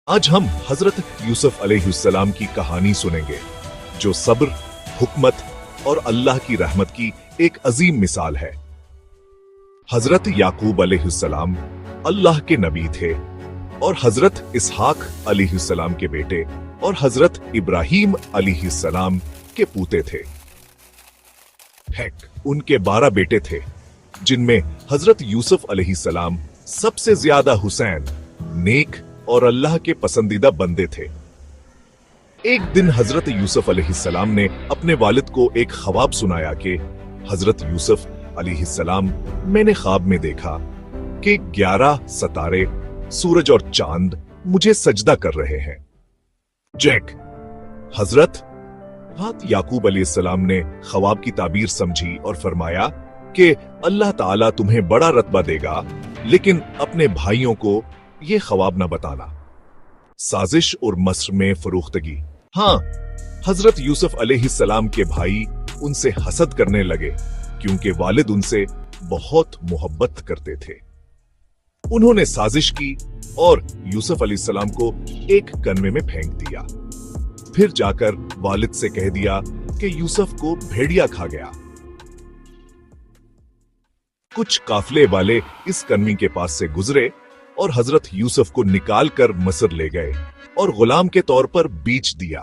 आज हम हजरत यूसुफ अलैहिस्सलाम की कहानी सुनेंगे, जो सब्र, हुकमत और अल्लाह की रहमत की एक अजीम मिसाल है। हजरत याकूब अलैहिस्सलाम अल्लाह के नबी थे और हजरत इसहाक अलैहिस्सलाम के बेटे और हजरत इब्राहीम अलैहिस्सलाम के पूते थे। उनके 12 बेटे थे, जिनमें हजरत यूसुफ अलैहिस्सलाम सबसे ज्यादा हुसैन, नेक और अल्लाह के पसंदीदा बंदे थे। एक दिन हजरत यूसुफ अलैहिस्सलाम ने अपने वालिद को एक ख्वाब सुनाया कि हजरत यूसुफ अलैहिस्सलाम, मैंने ख्वाब में देखा कि 11 सितारे, सूरज और चांद मुझे सजदा कर रहे हैं। हजरत याकूब अलैहिस्सलाम ने ख्वाब की ताबीर समझी और फरमाया कि अल्लाह ताला तुम्हें बड़ा रत्बा देगा, लेकिन अपने भाइयों को ये ख्वाब न बताना। साजिश और मस्र में फरोख्तगी। हाँ, हजरत यूसुफ अलैहिस्सलाम के भाई उनसे हसद करने लगे, क्योंकि वालिद उनसे बहुत मोहब्बत करते थे। उन्होंने साजिश की और यूसुफ अलैहिस्सलाम को एक कन्वे में फेंक दिया। फिर जाकर वालिद से कह दिया कि यूसुफ को भेड़िया खा गया। कुछ काफले वाले इस कन्वी के पास से गुजरे और हजरत यूसुफ को निकाल कर मस्र ले गए और गुलाम के तौर पर बेच दिया।